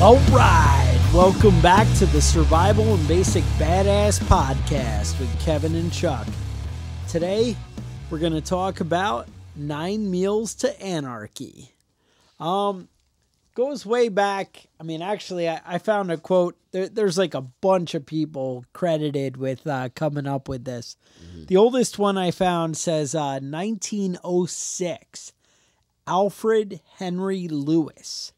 All right, welcome back to the Survival and Basic Badass Podcast with Kevin and Chuck. Today, we're going to talk about 9 Meals to Anarchy. Goes way back. I mean, actually, I found a quote. There's like a bunch of people credited with coming up with this. Mm-hmm. The oldest one I found says 1906. Alfred Henry Lewis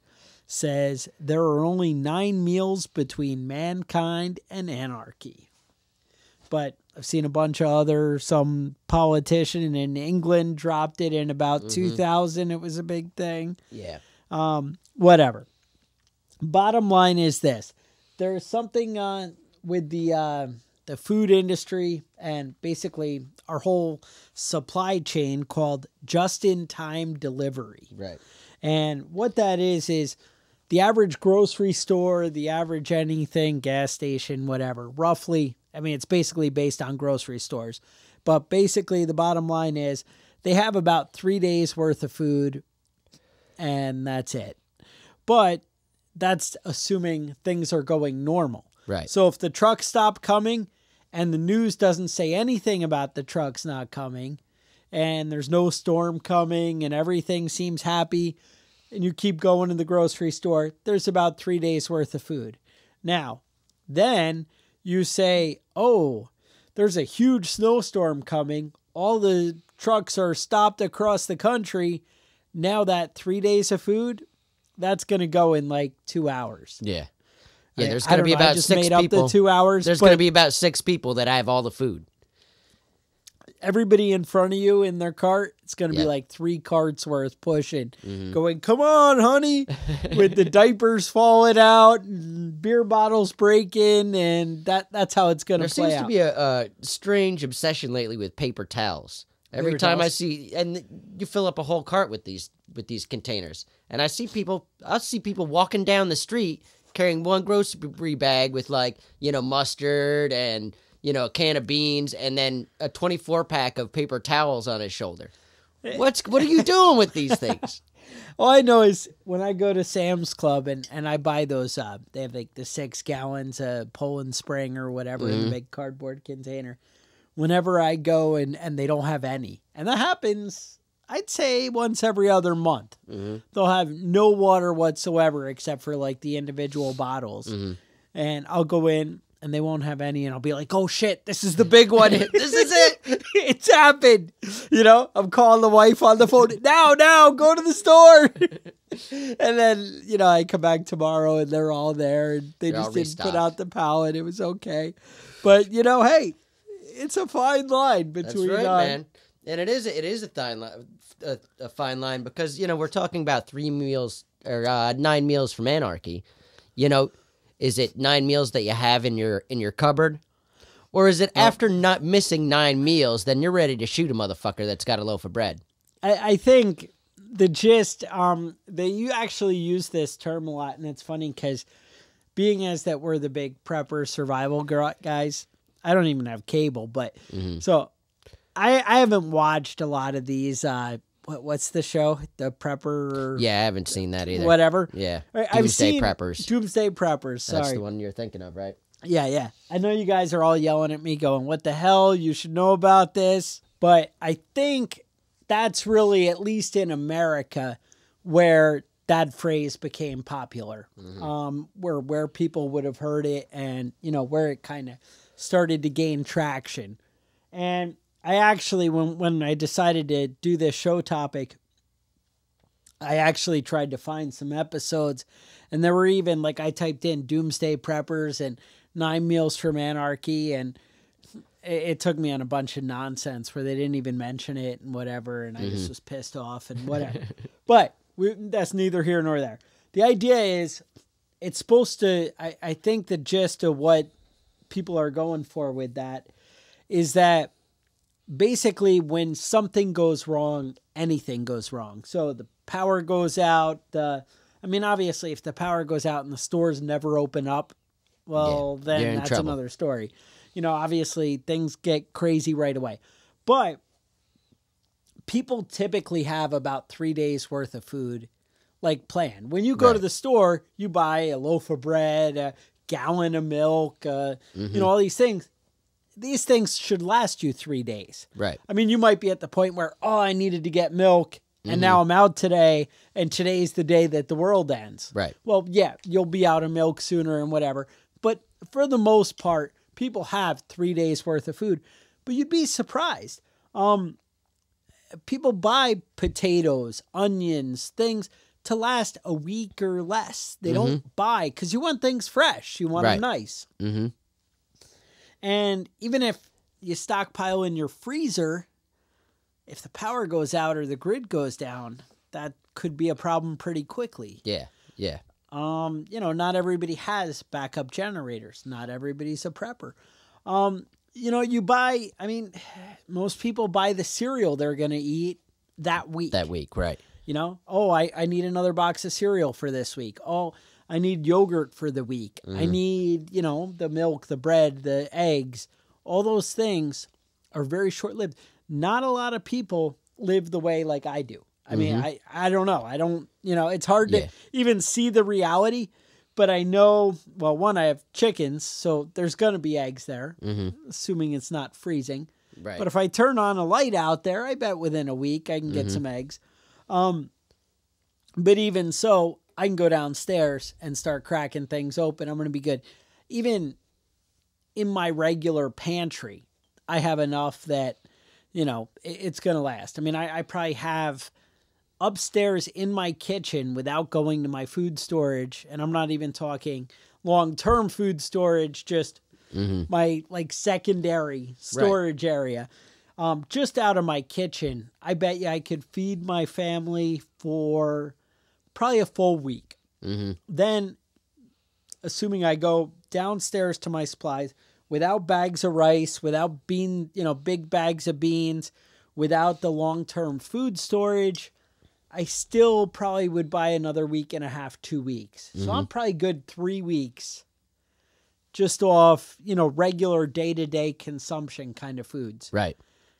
says there are only 9 meals between mankind and anarchy. But I've seen a bunch of some politician in England dropped it in about 2000. It was a big thing. Yeah. Whatever. Bottom line is this. There's something with the food industry and basically our whole supply chain called just-in-time delivery. Right. And what that is the average grocery store, the average anything, gas station, whatever, roughly, I mean, it's basically based on grocery stores. But basically, the bottom line is they have about 3 days worth of food, and that's it. But that's assuming things are going normal. Right. So if the trucks stop coming and the news doesn't say anything about the trucks not coming and there's no storm coming and everything seems happy and you keep going to the grocery store, there's about 3 days worth of food. Now, then you say, oh, there's a huge snowstorm coming. All the trucks are stopped across the country. Now that 3 days of food, that's going to go in like 2 hours. Yeah. Yeah, there's going to be about 6 people. I just made up the 2 hours. There's going to be about 6 people that have all the food. Everybody in front of you in their cart, it's going to be like 3 carts worth pushing, going, come on, honey, with the diapers falling out and beer bottles breaking, and that's how it's going to play out. There seems to be a strange obsession lately with paper towels. Every time I see, and you fill up a whole cart with these containers, and I'll see people walking down the street carrying one grocery bag with mustard and a can of beans, and then a 24-pack of paper towels on his shoulder. What are you doing with these things? All I know is when I go to Sam's Club and I buy those, they have like the 6 gallons of Poland Spring or whatever in the big cardboard container. Whenever I go and they don't have any, and that happens, I'd say once every other month, they'll have no water whatsoever except for like the individual bottles. And I'll go in and they won't have any, and I'll be like, oh shit, this is the big one. This is it. It's happened. I'm calling the wife on the phone. Now, go to the store. And then, I come back tomorrow and they're all there and they just didn't put out the pallet. It was okay. But, hey, it's a fine line between. That's right, man. And it is a fine line because, we're talking about 3 meals or 9 meals from anarchy. Is it 9 meals that you have in your cupboard? Or is it after not missing 9 meals, then you're ready to shoot a motherfucker that's got a loaf of bread? I think the gist, you actually use this term a lot, and it's funny because being as that we're the big prepper survival guys, I don't even have cable, but so I haven't watched a lot of these, what's the show? The Prepper? Yeah, I haven't seen that either. Whatever. Yeah. Doomsday Preppers. Doomsday Preppers, sorry. That's the one you're thinking of, right? Yeah. I know you guys are all yelling at me going, what the hell? You should know about this. But I think that's really, at least in America, where that phrase became popular. Where people would have heard it and, where it kind of started to gain traction. And I actually, when I decided to do this show topic, I actually tried to find some episodes, and there were even, I typed in Doomsday Preppers and 9 Meals from Anarchy, and it took me on a bunch of nonsense where they didn't even mention it and whatever, and I just was pissed off and whatever. But that's neither here nor there. The idea is, it's supposed to, I think the gist of what people are going for with that is that basically when something goes wrong, anything goes wrong. So the power goes out. Obviously, if the power goes out and the stores never open up, then that's trouble. Another story. Obviously things get crazy right away. But people typically have about 3 days worth of food like plan. When you go to Right. the store, you buy a loaf of bread, a gallon of milk, all these things. These things should last you 3 days. Right. I mean, you might be at the point where, I needed to get milk and now I'm out today and today's the day that the world ends. Right. Well, yeah, you'll be out of milk sooner and whatever. But for the most part, people have 3 days worth of food. But you'd be surprised. People buy potatoes, onions, things to last a week or less. They don't buy because you want things fresh. You want them nice. Mm-hmm. And even if you stockpile in your freezer, if the power goes out or the grid goes down, that could be a problem pretty quickly. Yeah. Yeah. Not everybody has backup generators. Not everybody's a prepper. You buy, most people buy the cereal they're going to eat that week. That week, right. I need another box of cereal for this week. Oh, I need yogurt for the week. I need, the milk, the bread, the eggs. All those things are very short-lived. Not a lot of people live the way like I do. I mean, I don't know. I don't, it's hard to even see the reality. But I know, well, one, I have chickens, so there's going to be eggs there, assuming it's not freezing. Right. But if I turn on a light out there, I bet within a week I can get some eggs. But even so, I can go downstairs and start cracking things open. I'm going to be good. Even in my regular pantry, I have enough that, it's going to last. I mean, I probably have upstairs in my kitchen without going to my food storage. And I'm not even talking long-term food storage, just my secondary storage area. Just out of my kitchen, I bet you I could feed my family for probably a full week. Then, assuming I go downstairs to my supplies without bags of rice, without big bags of beans, without the long-term food storage, I still probably would buy another week and a half, 2 weeks. So I'm probably good 3 weeks just off, regular day-to-day consumption kind of foods. Right.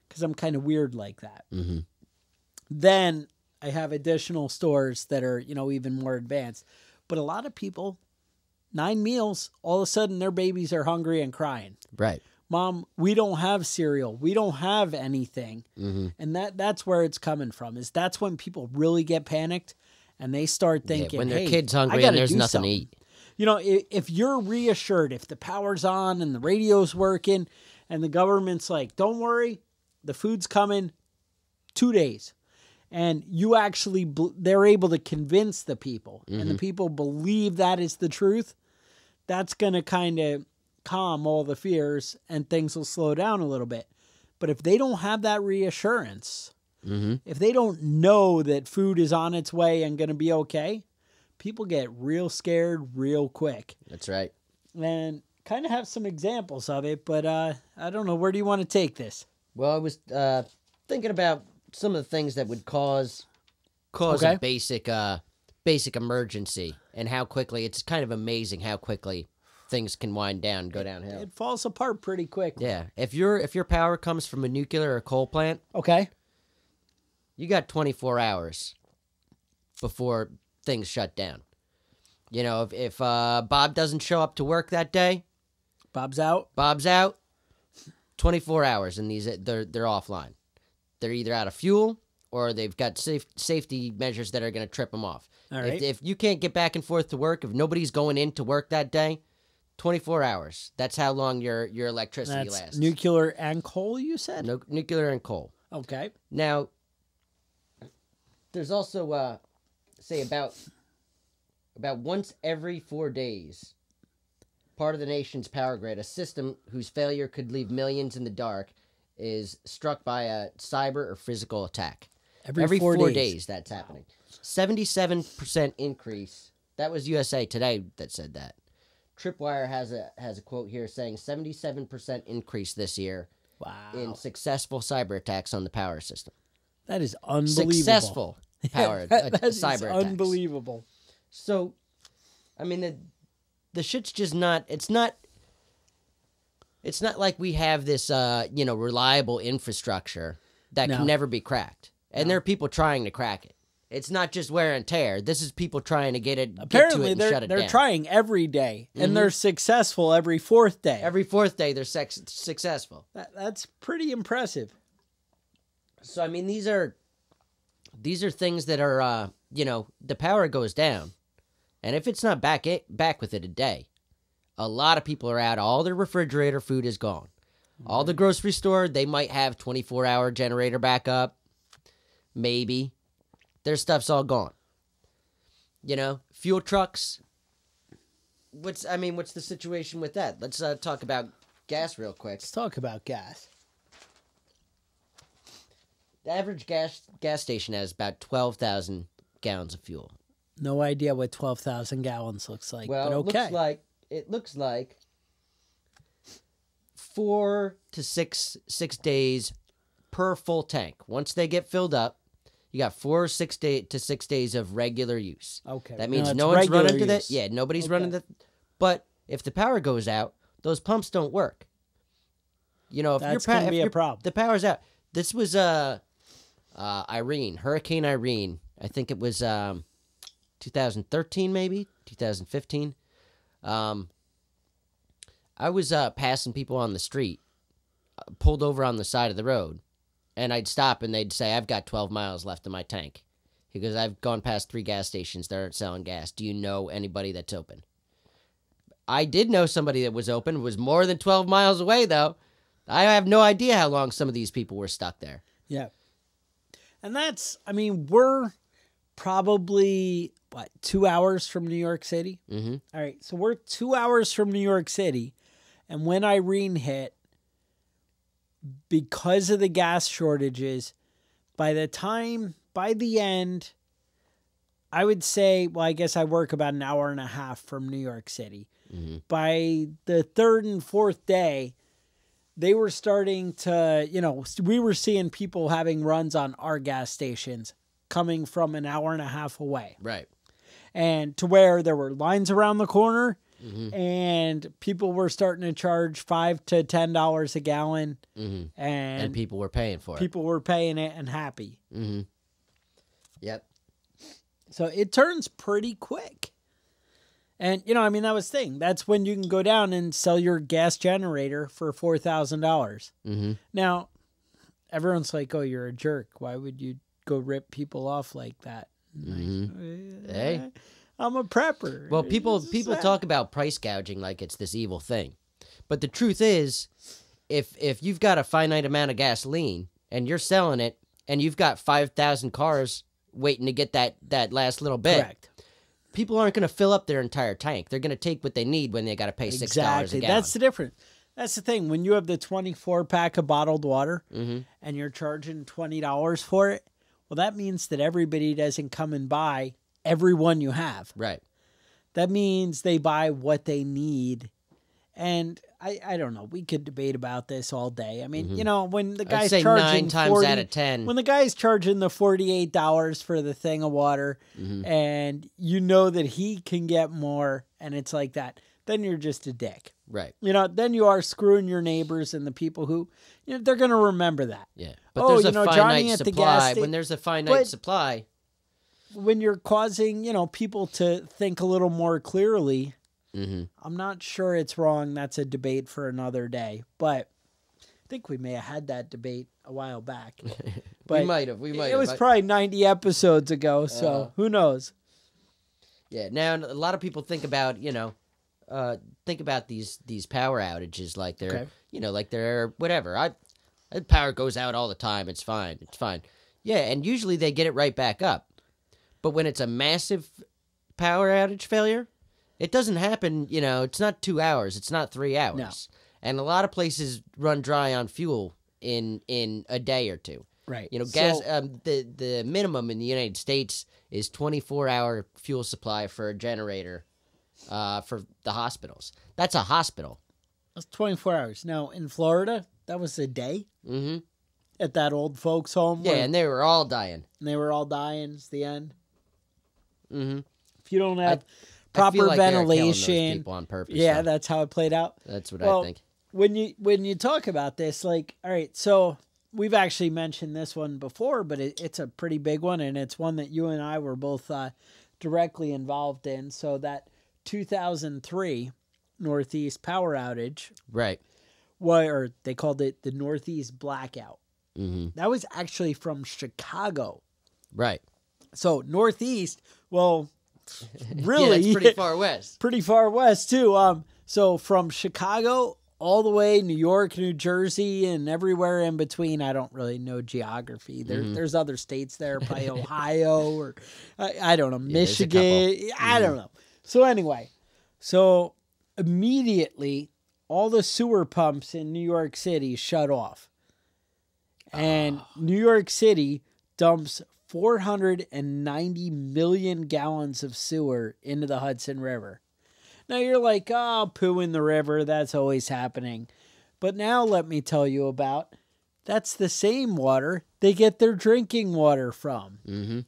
Because I'm kind of weird like that. Then I have additional stores that are, even more advanced. But a lot of people, 9 meals, all of a sudden their babies are hungry and crying. Right. Mom, we don't have cereal. We don't have anything. And that's where it's coming from. That's when people really get panicked and they start thinking, when their hey, kid's hungry I gotta and there's do nothing something. to eat. If you're reassured, if the power's on and the radio's working and the government's like, don't worry, the food's coming 2 days. And you actually, they're able to convince the people and the people believe that is the truth. That's going to kind of calm all the fears and things will slow down a little bit. But if they don't have that reassurance, if they don't know that food is on its way and going to be okay, people get real scared real quick. That's right. And kind of have some examples of it, but I don't know. Where do you want to take this? Well, I was thinking about some of the things that would cause a basic emergency and how quickly it's kind of amazing how quickly things can wind down, go downhill. It falls apart pretty quick. Yeah. If your power comes from a nuclear or coal plant, Okay. you got 24 hours before things shut down. If Bob doesn't show up to work that day, Bob's out. 24 hours and they're offline. They're either out of fuel or they've got safety measures that are going to trip them off. All right. If you can't get back and forth to work, if nobody's going in to work that day, 24 hours. That's how long your electricity That's lasts. nuclear and coal, you said? No, nuclear and coal. Okay. Now, there's also, say, about once every 4 days, part of the nation's power grid, a system whose failure could leave millions in the dark, is struck by a cyber or physical attack. Every 4 days that's happening. 77% increase. That was USA Today that said that. Tripwire has a quote here saying 77% increase this year in successful cyber attacks on the power system. That is unbelievable. Successful power that cyber attacks. Unbelievable. So, I mean, the shit's just not. It's not like we have this reliable infrastructure that can never be cracked. And there are people trying to crack it. It's not just wear and tear. This is people trying to get to Apparently, it and shut it down. they're trying every day, and they're successful every fourth day. Every fourth day, they're successful. That's pretty impressive. So, I mean, these are things that are, the power goes down. And if it's not back within a day, a lot of people are out. All their refrigerator food is gone. All the grocery store, they might have 24-hour generator backup. Maybe. Their stuff's all gone. Fuel trucks. What's the situation with that? Let's talk about gas real quick. Let's talk about gas. The average gas station has about 12,000 gallons of fuel. No idea what 12,000 gallons looks like, well, but okay. It looks like 4 to 6 days per full tank. Once they get filled up, you got 4 to 6 days of regular use. Okay. That means no one's running to that. Yeah, nobody's running that. But if the power goes out, those pumps don't work. If that's going to be a problem. The power's out. This was Hurricane Irene. I think it was 2013, maybe 2015. I was passing people on the street, pulled over on the side of the road, and I'd stop and they'd say, "I've got 12 miles left in my tank." He goes, "I've gone past 3 gas stations that aren't selling gas. Do you know anybody that's open?" I did know somebody that was open. It was more than 12 miles away, though. I have no idea how long some of these people were stuck there. Yeah. And we're probably, 2 hours from New York City? Mm-hmm. All right, so we're 2 hours from New York City, and when Irene hit, because of the gas shortages, by the end, I would say, I guess I work about an hour and a half from New York City. Mm-hmm. By the third and fourth day, they were starting to, we were seeing people having runs on our gas stations coming from an hour and a half away. Right. And to where there were lines around the corner, mm-hmm. and people were starting to charge $5 to $10 a gallon. Mm-hmm. And people were paying for it. People were paying it and happy. Mm-hmm. Yep. So it turns pretty quick. And, that was the thing. That's when you can go down and sell your gas generator for $4,000. Mm-hmm. Now, everyone's like, "Oh, you're a jerk. Why would you go rip people off like that?" Mm-hmm. Hey. I'm a prepper. Well, people talk about price gouging like it's this evil thing. But the truth is, if you've got a finite amount of gasoline and you're selling it and you've got 5,000 cars waiting to get that last little bit. Correct. People aren't going to fill up their entire tank. They're going to take what they need when they got to pay $6 a gallon. That's the difference. That's the thing. When you have the 24-pack of bottled water mm-hmm. and you're charging $20 for it, well, that means that everybody doesn't come and buy every one you have. Right. That means they buy what they need. And I don't know. We could debate about this all day. I mean, mm-hmm. When the guy's I'd say charging 9 times out of 10. When the guy's charging the $48 for the thing of water, mm-hmm. and you know that he can get more, and it's like that, then you're just a dick. Right. Then you are screwing your neighbors and the people who, they're going to remember that. Yeah. But there's a finite supply. When there's a finite supply. When you're causing, people to think a little more clearly, mm-hmm. I'm not sure it's wrong. That's a debate for another day. But I think we may have had that debate a while back. But we might have. It was probably 90 episodes ago, so who knows? Yeah. Now, a lot of people think about, think about these power outages like they're, okay. Like they're whatever. Power goes out all the time. It's fine. Yeah, and usually they get it right back up. But when it's a massive power outage failure, it doesn't happen, it's not 2 hours. It's not 3 hours. No. And a lot of places run dry on fuel in a day or two. Right. Gas. The minimum in the United States is 24-hour fuel supply for a generator for the hospitals. That's a hospital. That's 24 hours. Now, in Florida, that was a day mm-hmm. at that old folks' home. Yeah, and they were all dying. And they were all dying. It's the end. Mm-hmm. If you don't have proper ventilation, those people on purpose. Yeah, that's how it played out. That's what I think. When you talk about this, like, all right, so we've actually mentioned this one before, but it's a pretty big one, and it's one that you and I were both directly involved in. So that 2003 Northeast power outage, Right. or they called it the Northeast blackout. Mm-hmm. That was actually from Chicago. Right. So Northeast, well, really, yeah, it's pretty far west. Pretty far west too. So from Chicago all the way New York, New Jersey, and everywhere in between. I don't really know geography. There's other states there, probably Ohio or I don't know, Michigan. I don't know. So anyway, immediately all the sewer pumps in New York City shut off. And New York City dumps 490 million gallons of sewer into the Hudson River. Now you're like, oh, poo in the river. That's always happening. But now let me tell you about, that's the same water they get their drinking water from. Mm-hmm.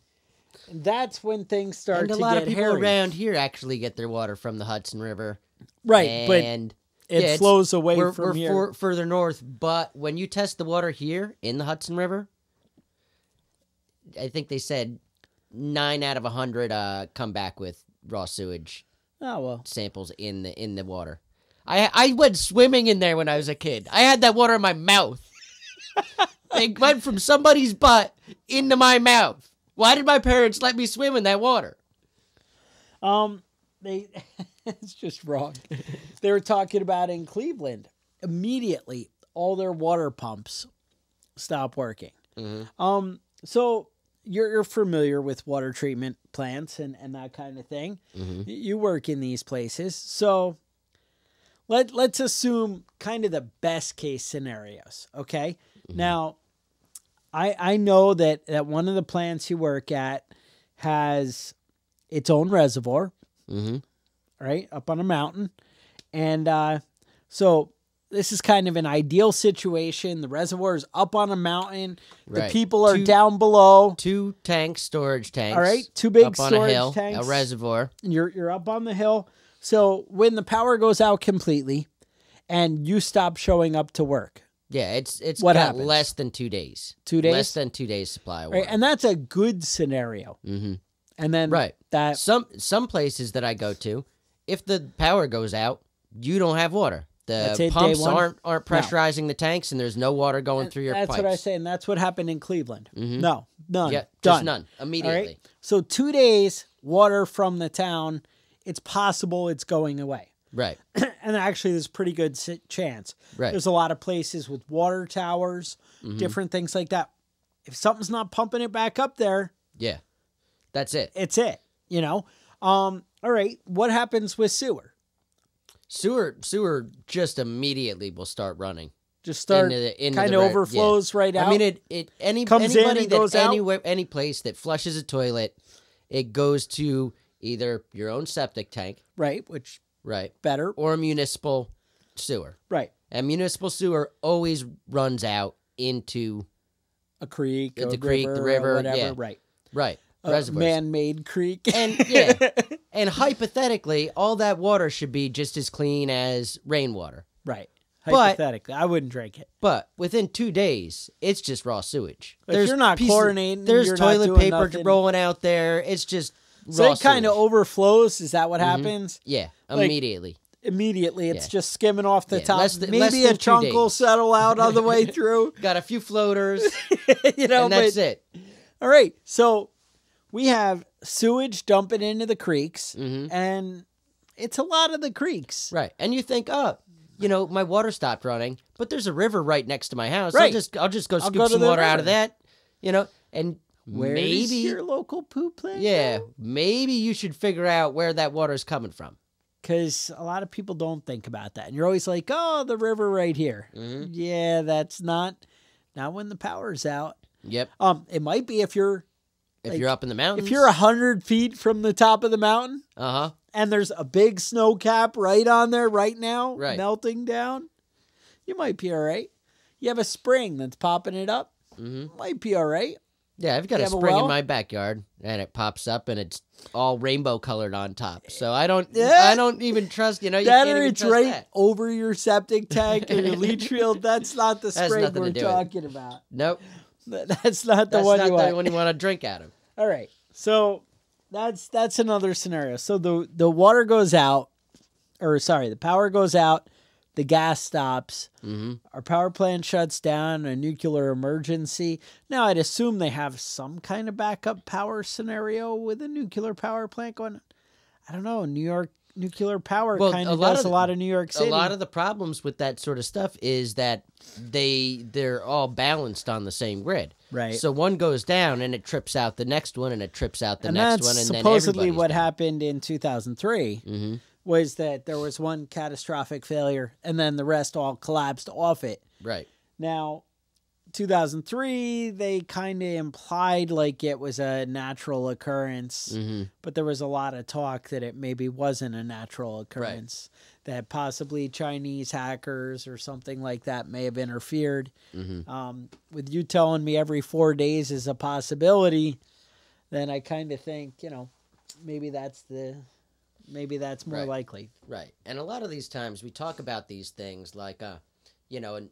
That's when things start to get hairy. And a lot of people around here actually get their water from the Hudson River. Right, and but it flows away from here. We're further north, but when you test the water here in the Hudson River, I think they said 9 out of 100 come back with raw sewage. Oh, well. Samples in the water. I went swimming in there when I was a kid. I had that water in my mouth. It went from somebody's butt into my mouth. Why did my parents let me swim in that water? It's just wrong. They were talking about in Cleveland. Immediately, all their water pumps stop working. Mm-hmm. So you're familiar with water treatment plants and that kind of thing. Mm-hmm. You work in these places. So let's assume kind of the best case scenarios, okay? Mm-hmm. Now, I know that one of the plants you work at has its own reservoir, right, up on a mountain. And so this is kind of an ideal situation. The reservoir is up on a mountain. The people are down below. 2 storage tanks. All right, 2 big up storage on a hill, tanks. a reservoir. You're up on the hill. So when the power goes out completely and you stop showing up to work. Yeah, it's what got happens? less than 2 days. 2 days? Less than 2 days supply of water. Right, and that's a good scenario. Mm-hmm. And then that some places that I go to, if the power goes out, you don't have water. The pumps aren't pressurizing the tanks, and there's no water going through your pipes. That's what I say, and that's what happened in Cleveland. Mm-hmm. No, none. Yeah, done. Just none. Immediately. Right? So 2 days, water from the town, it's possible it's going away. Right. And actually, there's a pretty good chance. Right. There's a lot of places with water towers, different things like that. If something's not pumping it back up there, yeah, that's it. It's it, you know? All right, what happens with sewer? Sewer just immediately will start running. Just start kind of overflows right out. I mean, anybody that any place that flushes a toilet, it goes to either your own septic tank, right, which better, or a municipal sewer, right. And municipal sewer always runs out into a creek, the river, whatever, right. A man-made creek, and and hypothetically, all that water should be just as clean as rainwater, right? Hypothetically, I wouldn't drink it. But within 2 days, it's just raw sewage. If you're not chlorinating, there's toilet paper rolling out there. It's just raw it kind of overflows. Is that what happens? Yeah, immediately. Immediately, it's just skimming off the top. Maybe a chunk will settle out on the way through. Got a few floaters, and that's it. All right, so we have sewage dumping into the creeks, and it's a lot of the creeks. Right, and you think, my water stopped running, but there's a river right next to my house. Right. I'll just go scoop some water out of that, and Where's your local poo plant? Yeah, maybe you should figure out where that water is coming from. Because a lot of people don't think about that. And you're always like, oh, the river right here. Mm-hmm. Yeah, that's not when the power's out. Yep. It might be if you're up in the mountains. If you're 100 feet from the top of the mountain. And there's a big snow cap right on there right now, melting down. You might be all right. You have a spring that's popping it up. Might be all right. Yeah, I've got You a have a spring in well? my backyard, and it pops up, and it's all rainbow colored on top. So I don't even trust. You That can't or even it's trust right that. over your septic tank or your leach field. That's not the Has spring nothing to we're do with it. talking about. Nope, That's not the that's one not you the want. one you want to drink out of. All right. So that's another scenario. So the water goes out, or sorry, the power goes out, the gas stops, our power plant shuts down, a nuclear emergency. Now I'd assume they have some kind of backup power scenario with a nuclear power plant going. I don't know. New York nuclear power kind of does a lot of New York City. A lot of the problems with that sort of stuff is that they're all balanced on the same grid. Right. So one goes down and it trips out the next one and it trips out the and next that's one and supposedly then what down. happened in 2003 was that there was one catastrophic failure and then the rest all collapsed off it. Right. Now, 2003, they kind of implied like it was a natural occurrence, but there was a lot of talk that it maybe wasn't a natural occurrence, that possibly Chinese hackers or something like that may have interfered. With you telling me every 4 days is a possibility, then I kind of think, maybe that's more likely. Right. And a lot of these times we talk about these things like, and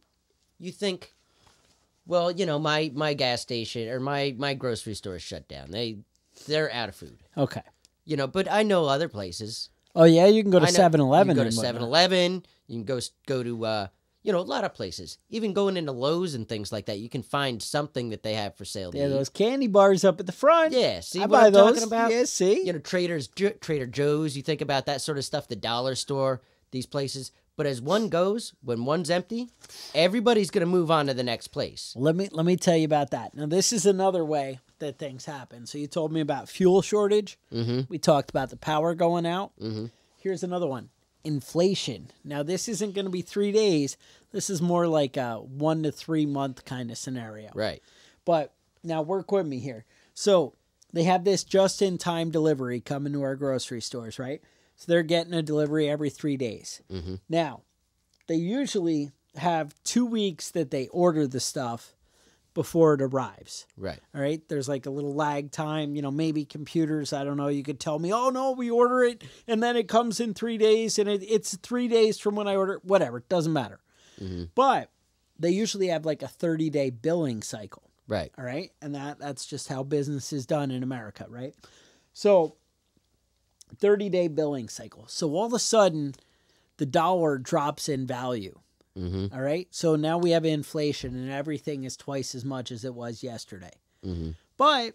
you think, well, my gas station or my grocery store is shut down. They're out of food. Okay. But I know other places. Oh, yeah? You can go to 7-Eleven. You can go to 7-Eleven. You can go to, a lot of places. Even going into Lowe's and things like that, you can find something that they have for sale. Yeah, those candy bars up at the front. Yeah, see I what buy I'm those. talking about? Yeah, see? Trader Joe's, you think about that sort of stuff, the dollar store, these places. But as one goes, when one's empty, everybody's going to move on to the next place. Let me tell you about that. Now, this is another way that things happen. So you told me about fuel shortage. We talked about the power going out. Here's another one. Inflation. Now, this isn't going to be 3 days. This is more like a 1 to 3 month kind of scenario. Right. But now work with me here. So they have this just-in-time delivery coming to our grocery stores, right? So they're getting a delivery every 3 days. Now, they usually have 2 weeks that they order the stuff before it arrives. Right. All right. There's like a little lag time, maybe computers. I don't know. You could tell me, oh, no, we order it and then it comes in 3 days and it's 3 days from when I order it. Whatever. It doesn't matter. But they usually have like a 30-day billing cycle. Right. All right. And that's just how business is done in America. Right. So 30-day billing cycle. So all of a sudden, the dollar drops in value. All right. So now we have inflation and everything is twice as much as it was yesterday. But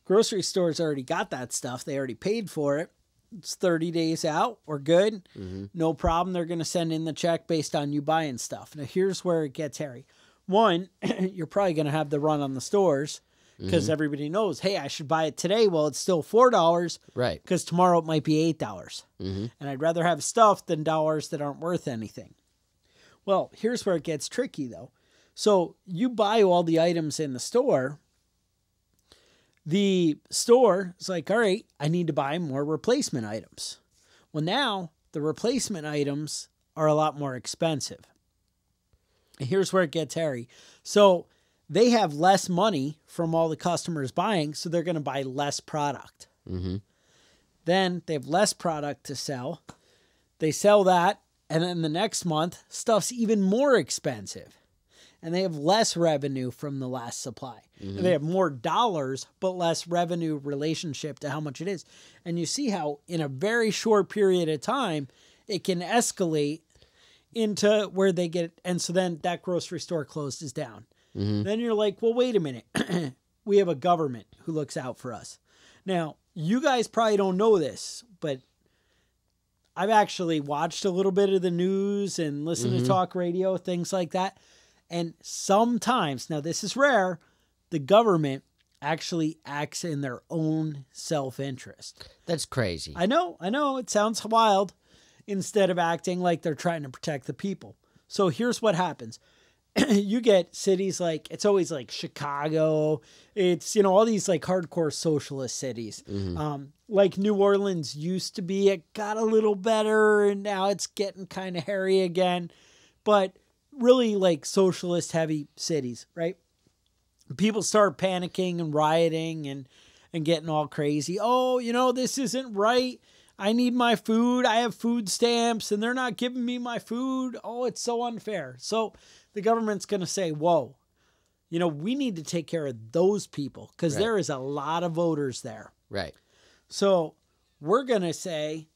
grocery stores already got that stuff. They already paid for it. It's 30 days out. We're good. No problem. They're going to send in the check based on you buying stuff. Now, here's where it gets hairy. One, you're probably going to have the run on the stores because everybody knows, hey, I should buy it today. Well, it's still $4. Right. Because tomorrow it might be $8. And I'd rather have stuff than dollars that aren't worth anything. Well, here's where it gets tricky, though. So you buy all the items in the store. The store is like, all right, I need to buy more replacement items. Well, now the replacement items are a lot more expensive. And here's where it gets hairy. So they have less money from all the customers buying, so they're going to buy less product. Then they have less product to sell. They sell that, and then the next month, stuff's even more expensive. And they have less revenue from the last supply. And they have more dollars, but less revenue relationship to how much it is. And you see how in a very short period of time, it can escalate into where they get. And so then that grocery store closes down. Then you're like, well, wait a minute. We have a government who looks out for us. Now, you guys probably don't know this, but I've actually watched a little bit of the news and listened to talk radio, things like that. And sometimes, now this is rare, the government actually acts in their own self-interest. That's crazy. I know. It sounds wild. Instead of acting like they're trying to protect the people. So here's what happens. You get cities like, it's always like Chicago. It's, all these like hardcore socialist cities. Like New Orleans used to be. It got a little better and now it's getting kind of hairy again. But really like socialist heavy cities, right? people start panicking and rioting and getting all crazy. Oh, this isn't right. I need my food. I have food stamps and they're not giving me my food. Oh, it's so unfair. So the government's going to say, whoa, we need to take care of those people because there is a lot of voters there. Right. So we're going to say,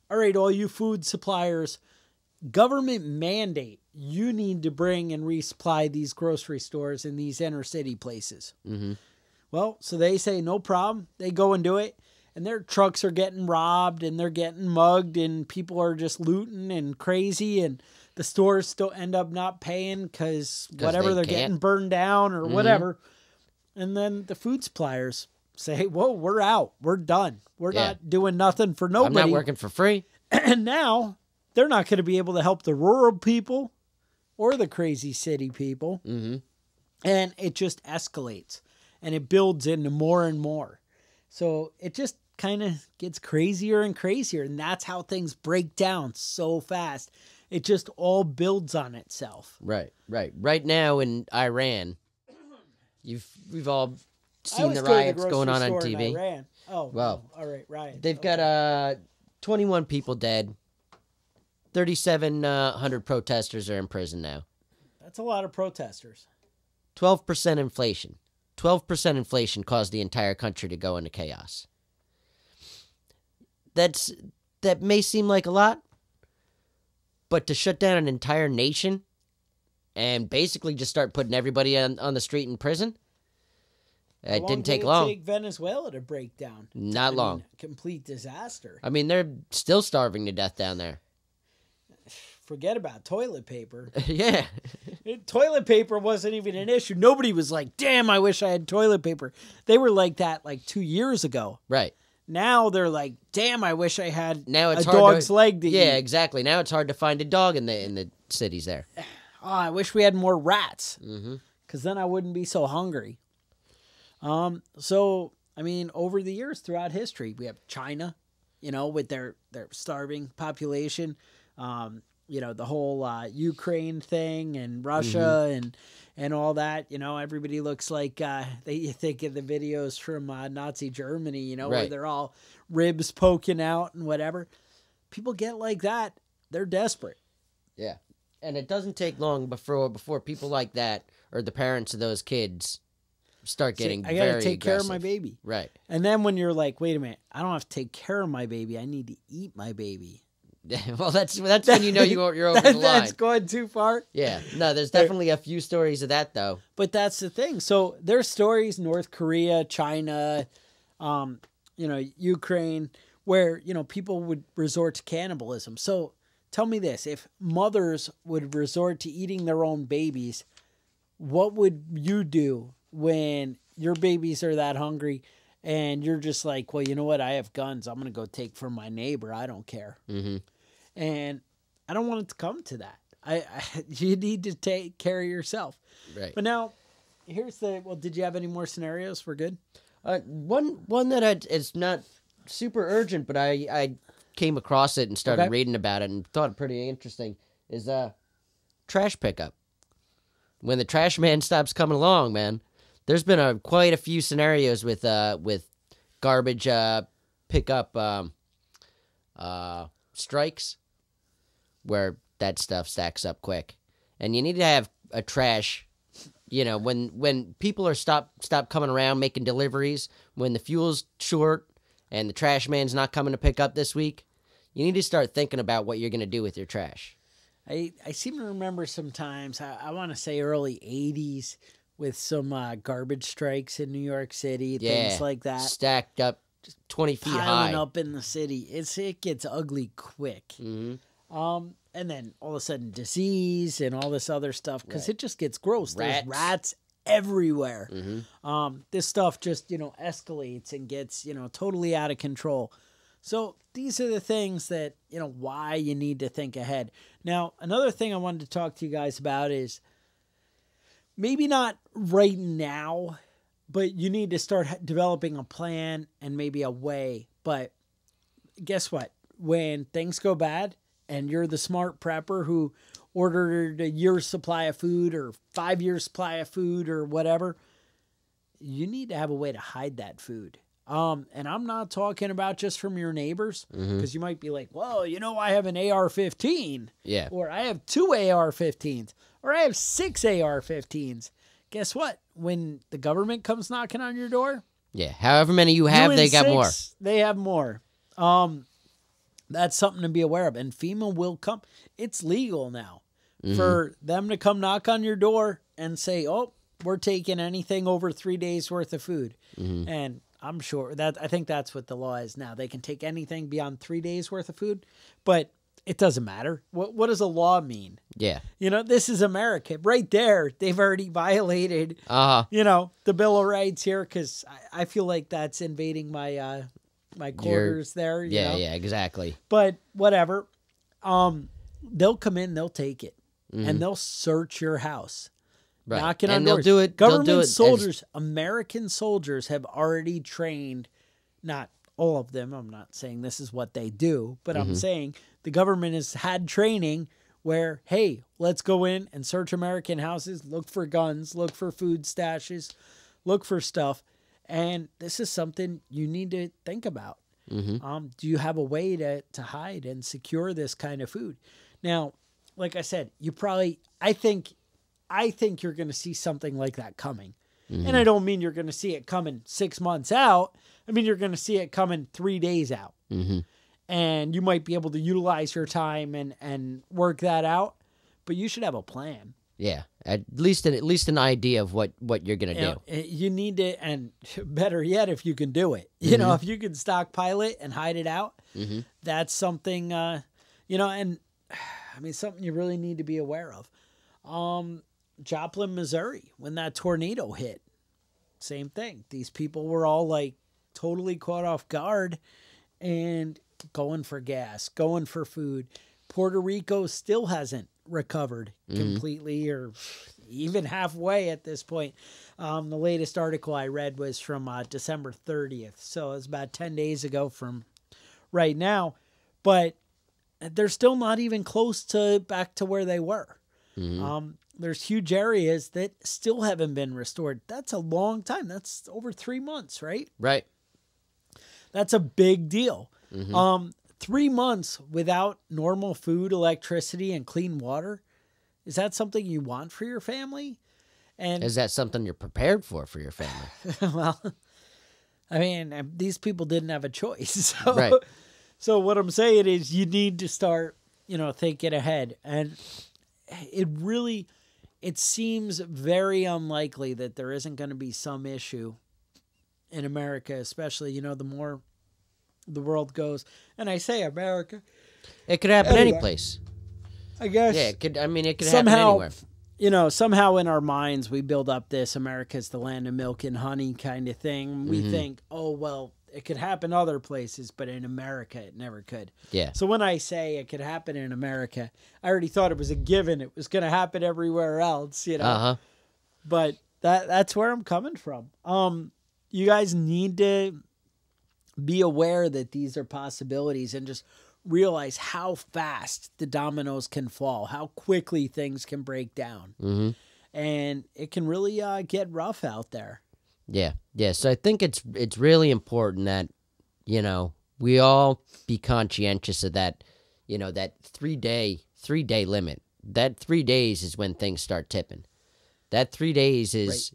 all right, all you food suppliers, government mandate, you need to bring and resupply these grocery stores in these inner city places. Mm-hmm. Well, so they say, no problem. They go and do it. And their trucks are getting robbed and they're getting mugged and people are just looting and crazy. And the stores still end up not paying because whatever they're getting burned down or whatever. And then the food suppliers say, whoa, we're out. We're done. We're not doing nothing for nobody. I'm not working for free. And now they're not going to be able to help the rural people or the crazy city people. Mm-hmm. And it just escalates and it builds into more and more. So it just kind of gets crazier and crazier. And that's how things break down so fast. It just all builds on itself. Right. Right now in Iran, we've all seen the riots going on TV. Iran. Oh, well, all right, riots. They've got 21 people dead. 3,700 protesters are in prison now. That's a lot of protesters. 12% inflation. 12% inflation caused the entire country to go into chaos. That may seem like a lot, but to shut down an entire nation and basically just start putting everybody on the street in prison, it didn't take long. Take Venezuela to break down. Not long. Mean, complete disaster. I mean, they're still starving to death down there. Forget about toilet paper. Yeah. Toilet paper wasn't even an issue. Nobody was like, damn, I wish I had toilet paper. They were like that 2 years ago. Right. Now they're like, damn, I wish I had a dog's leg to eat. Yeah, exactly. Now it's hard to find a dog in the cities there. Oh, I wish we had more rats. Mm-hmm. Because then I wouldn't be so hungry. So, I mean, over the years throughout history, we have China, with their starving population. The whole Ukraine thing and Russia and all that. Everybody looks like you think of the videos from Nazi Germany, where they're all ribs poking out and whatever. People get like that. They're desperate. Yeah. And it doesn't take long before people like that or the parents of those kids start getting very aggressive. I got to take care of my baby. Right. And then when you're like, wait a minute, I don't have to take care of my baby. I need to eat my baby. Well, that's when you know you're over the line. That's going too far. Yeah. No, there's definitely a few stories of that, though. But that's the thing. So there's stories, North Korea, China, Ukraine, where, people would resort to cannibalism. So tell me this, if mothers would resort to eating their own babies, what would you do when your babies are that hungry and you're just like, well, you know what? I have guns. I'm going to go take from my neighbor. I don't care. Mm-hmm. And I don't want it to come to that. You need to take care of yourself. Right. But now, did you have any more scenarios? We're good? One that it's not super urgent, but I came across it and started reading about it and thought it pretty interesting, is trash pickup. When the trash man stops coming along, man, there's been quite a few scenarios with garbage pickup strikes where that stuff stacks up quick. And you need to have a trash, when people stop coming around making deliveries, when the fuel's short and the trash man's not coming to pick up this week, you need to start thinking about what you're going to do with your trash. I seem to remember sometimes, I want to say early 80s, with some garbage strikes in New York City, things like that. Stacked up just 20 feet high. Piling up in the city. It gets ugly quick. Mm-hmm. And then all of a sudden disease and all this other stuff, because it just gets gross. Rats. There's rats everywhere. Mm-hmm. This stuff just, escalates and gets, totally out of control. So these are the things that, why you need to think ahead. Now, another thing I wanted to talk to you guys about is maybe not right now, but you need to start developing a plan and maybe a way. But guess what? When things go bad and you're the smart prepper who ordered a year's supply of food or 5 years supply of food or whatever, you need to have a way to hide that food. And I'm not talking about just from your neighbors, because you might be like, well, I have an AR-15. Yeah. Or I have 2 AR-15s. Or I have 6 AR-15s. Guess what? When the government comes knocking on your door, yeah, however many you have, they got more. They have more. That's something to be aware of. And FEMA will come. It's legal now for them to come knock on your door and say, oh, we're taking anything over 3 days worth of food. And I'm sure I think that's what the law is now. They can take anything beyond 3 days worth of food, but it doesn't matter. What does a law mean? Yeah. This is America. Right there, they've already violated, the Bill of Rights here, because I feel like that's invading my my quarters there. Yeah, exactly. But whatever. They'll come in, they'll take it, and they'll search your house. Right. Knocking on and doors. They'll do it. Government soldiers, American soldiers have already trained, not all of them. I'm not saying this is what they do, but I'm saying the government has had training where, hey, let's go in and search American houses, look for guns, look for food stashes, look for stuff. And this is something you need to think about. Do you have a way to hide and secure this kind of food? Now, like I said, I think you're going to see something like that coming. And I don't mean you're going to see it coming 6 months out. I mean, you're going to see it coming 3 days out. And you might be able to utilize your time and work that out, but you should have a plan. Yeah, at least an idea of what you're going to do. You need to, and better yet, if you can do it. If you can stockpile it and hide it out, that's something, and I mean, something you really need to be aware of. Joplin, Missouri, when that tornado hit, same thing. These people were all like totally caught off guard and going for gas, going for food. Puerto Rico still hasn't recovered completely or even halfway at this point. The latest article I read was from December 30th. So it's about 10 days ago from right now. But they're still not even close to back to where they were. There's huge areas that still haven't been restored. That's a long time. That's over 3 months, right? Right. That's a big deal. 3 months without normal food, electricity, and clean water. Is that something you want for your family? And is that something you're prepared for your family? Well, I mean, these people didn't have a choice. So, right. So what I'm saying is you need to start, thinking ahead. And it seems very unlikely that there isn't going to be some issue in America, especially, the more the world goes. And I say America. It could happen any place. I guess. Yeah, it could happen anywhere. Somehow in our minds we build up this America's the land of milk and honey kind of thing. We think, oh, well, it could happen other places, but in America it never could. Yeah. So when I say it could happen in America, I already thought it was a given. It was going to happen everywhere else, But that's where I'm coming from. You guys need to be aware that these are possibilities and just realize how fast the dominoes can fall, how quickly things can break down. And it can really get rough out there. Yeah. Yeah. So I think it's really important that, we all be conscientious of that, that 3 day limit. That 3 days is when things start tipping. That 3 days is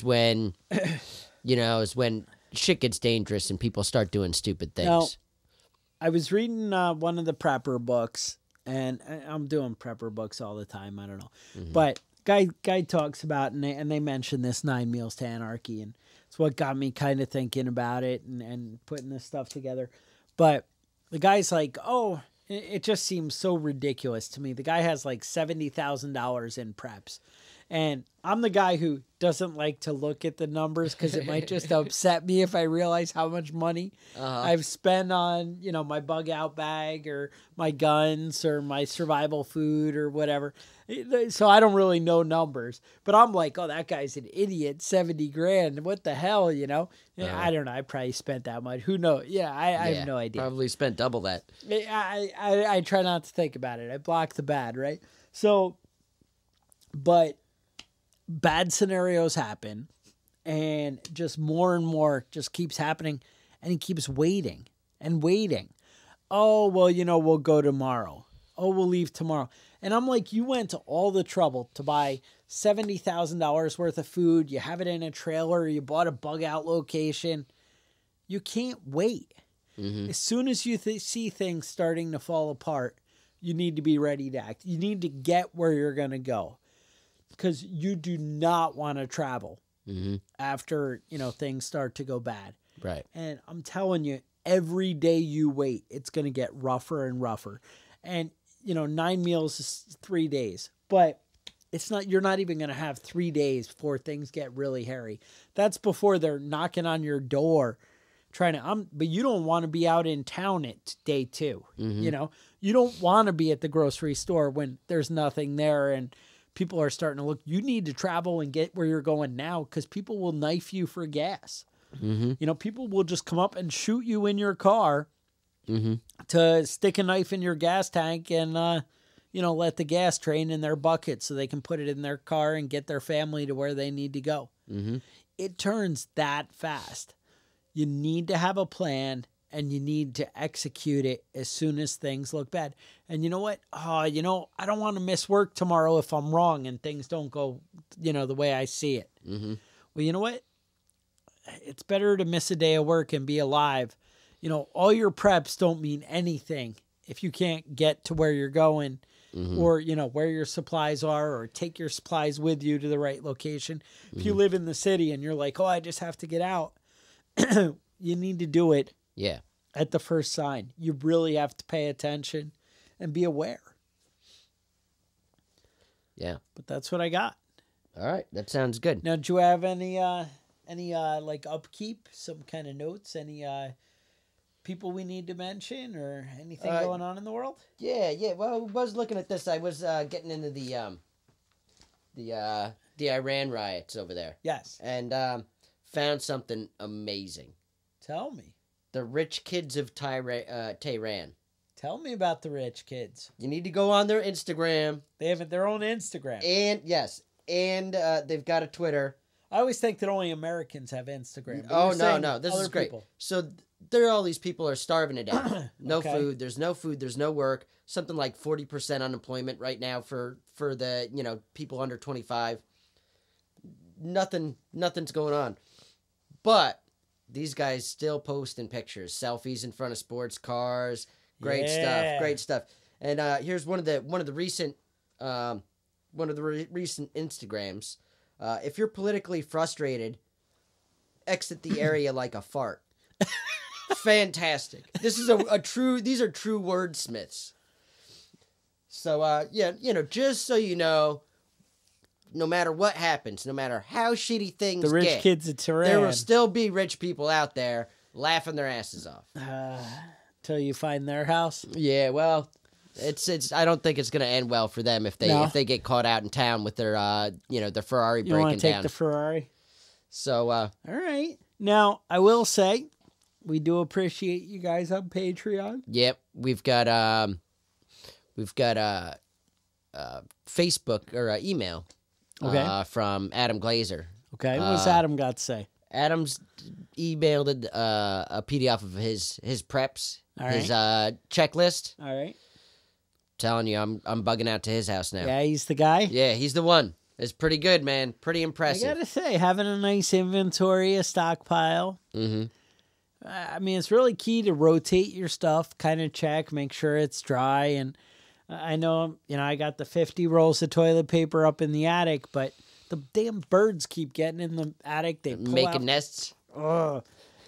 when, is when shit gets dangerous and people start doing stupid things. Now, I was reading one of the prepper books, and I'm doing prepper books all the time. I don't know. But guy talks about, and they mention this 9 Meals to Anarchy, and it's what got me kind of thinking about it and putting this stuff together. But the guy's like, oh, it just seems so ridiculous to me. The guy has like $70,000 in preps. And I'm the guy who doesn't like to look at the numbers because it might just upset me if I realize how much money I've spent on, my bug out bag or my guns or my survival food or whatever. So I don't really know numbers, but I'm like, oh, that guy's an idiot. 70 grand. What the hell, I don't know. I probably spent that much. Who knows? Yeah, I have no idea. Probably spent double that. I try not to think about it. I block the bad, right? So, but bad scenarios happen, And just more and more just keeps happening. And he keeps waiting and waiting. Oh, well, we'll go tomorrow. Oh, we'll leave tomorrow. And I'm like, you went to all the trouble to buy $70,000 worth of food. You have it in a trailer. You bought a bug out location. You can't wait. As soon as you see things starting to fall apart, you need to be ready to act. You need to get where you're going to go, because you do not want to travel after, things start to go bad. Right. And I'm telling you, every day you wait, it's going to get rougher and rougher. And, 9 meals is 3 days, but you're not even going to have 3 days before things get really hairy. That's before they're knocking on your door but you don't want to be out in town at day 2. You don't want to be at the grocery store when there's nothing there and people are starting to look. You need to travel and get where you're going now, because people will knife you for gas. People will just come up and shoot you in your car to stick a knife in your gas tank and, let the gas drain in their bucket so they can put it in their car and get their family to where they need to go. It turns that fast. You need to have a plan, and you need to execute it as soon as things look bad. And you know what? I don't want to miss work tomorrow if I'm wrong and things don't go, the way I see it. Well, you know what? It's better to miss a day of work and be alive. All your preps don't mean anything if you can't get to where you're going or, where your supplies are, or take your supplies with you to the right location. If you live in the city and you're like, I just have to get out, you need to do it at the first sign. You really have to pay attention and be aware. Yeah. But that's what I got. All right. That sounds good. Now, do you have any like upkeep, some kind of notes, any people we need to mention, or anything going on in the world? Yeah. Well, I was looking at this. I was getting into the Iran riots over there. Yes. And found something amazing. Tell me. The rich kids of Tehran. Tell me about the rich kids. You need to go on their Instagram. They have their own Instagram. And they've got a Twitter. I always think that only Americans have Instagram. Oh, no. This is great. People. So all these people are starving to death. No food. There's no food. There's no work. Something like 40% unemployment right now for the, people under 25. Nothing's going on. But these guys still posting pictures, selfies in front of sports cars. Great stuff. And here's one of the recent Instagrams. If you're politically frustrated, exit the area like a fart. Fantastic. This is these are true wordsmiths. So just so you know, no matter what happens, no matter how shitty things get, the rich kids of Tehran, there will still be rich people out there laughing their asses off. Till you find their house. Yeah, well, it's. I don't think it's going to end well for them if they get caught out in town with their their Ferrari breaking down. You want to take the Ferrari? So all right. Now I will say, we do appreciate you guys on Patreon. Yep, we've got Facebook or email. Okay. From Adam Glazer. Okay. What's Adam got to say? Adam's emailed a PDF of his preps, his checklist. All right. Telling you, I'm bugging out to his house now. Yeah, he's the guy. Yeah, he's the one. It's pretty good, man. Pretty impressive. I gotta say, having a nice inventory, a stockpile. I mean, it's really key to rotate your stuff, kind of check, make sure it's dry. And I know, I got the 50 rolls of toilet paper up in the attic, but the damn birds keep getting in the attic. They pull making out nests. Ugh.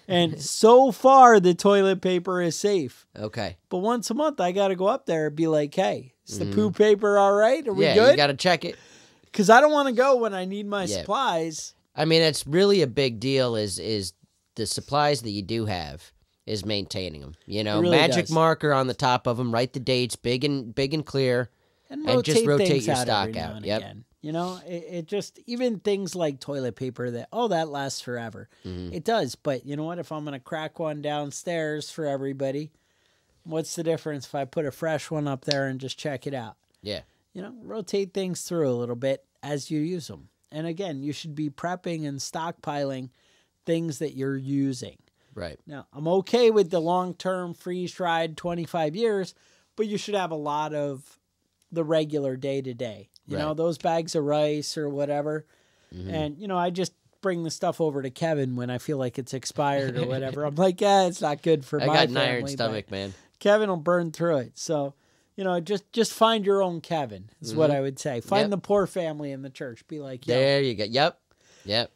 And so far, the toilet paper is safe. Okay. But once a month, I got to go up there and be like, hey, is the poo paper all right? Are we good? Yeah, you got to check it. Because I don't want to go when I need my supplies. I mean, it's really a big deal is the supplies that you do have is maintaining them. Really magic marker on the top of them, write the dates, big and clear, and just rotate your stock out. Yep. Again. It just, even things like toilet paper that lasts forever. It does. But you know what? If I'm going to crack one downstairs for everybody, what's the difference if I put a fresh one up there and just check it out? Yeah. Rotate things through a little bit as you use them. And again, you should be prepping and stockpiling things that you're using. Right. Now, I'm okay with the long-term freeze-dried 25 years, but you should have a lot of the regular day-to-day. You know, those bags of rice or whatever. And, you know, I just bring the stuff over to Kevin when I feel like it's expired or whatever. I'm like, yeah, it's not good for my family. I got an iron stomach, man. Kevin will burn through it. So, you know, just find your own Kevin is what I would say. Find the poor family in the church. Be like, yo. There you go. Yep.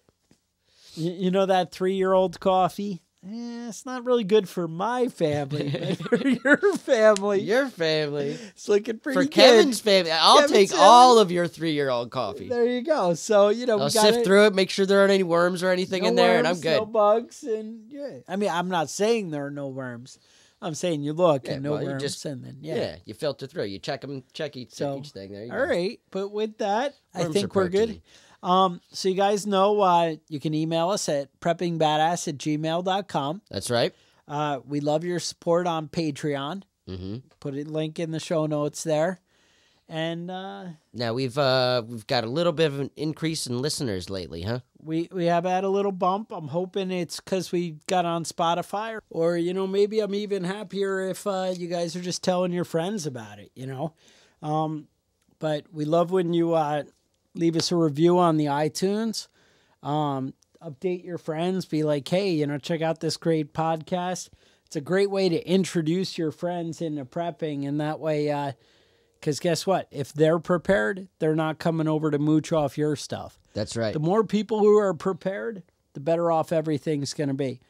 You know that 3-year-old coffee? It's not really good for my family, but for your family. Your family. It's looking pretty good. For Kevin's family. I'll take all of your 3-year-old coffee. There you go. So, you know, I'll sift through it, make sure there aren't any worms or anything in there, and I'm good. No bugs, and I mean, I'm not saying there are no worms. I'm saying you look and no worms, and then you filter through. You check each thing. There you go. All right, but with that, I think we're good. So you guys know you can email us at preppingbadass@gmail.com. That's right. We love your support on Patreon. Put a link in the show notes there. And now we've got a little bit of an increase in listeners lately, huh? We have had a little bump. I'm hoping it's because we got on Spotify, or you know, maybe I'm even happier if you guys are just telling your friends about it. You know, but we love when you leave us a review on the iTunes. Update your friends. Be like, hey, you know, check out this great podcast. It's a great way to introduce your friends into prepping, and that way. Because guess what? If they're prepared, they're not coming over to mooch off your stuff. That's right. The more people who are prepared, the better off everything's going to be.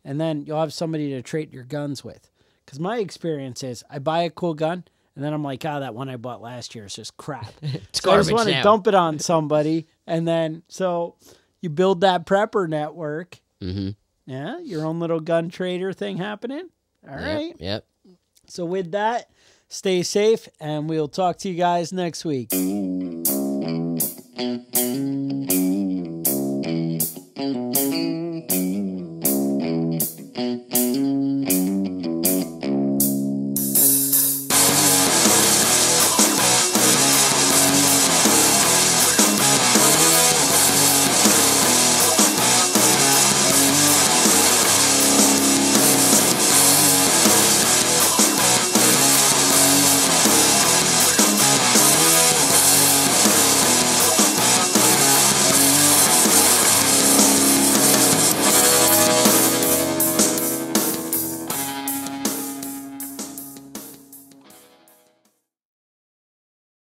And then you'll have somebody to trade your guns with. Because my experience is I buy a cool gun, and then I'm like, that one I bought last year is just crap. It's so I just want to dump it on somebody. And then, so you build that prepper network. Yeah, your own little gun trader thing happening. All right. Yep. So with that, stay safe, and we'll talk to you guys next week.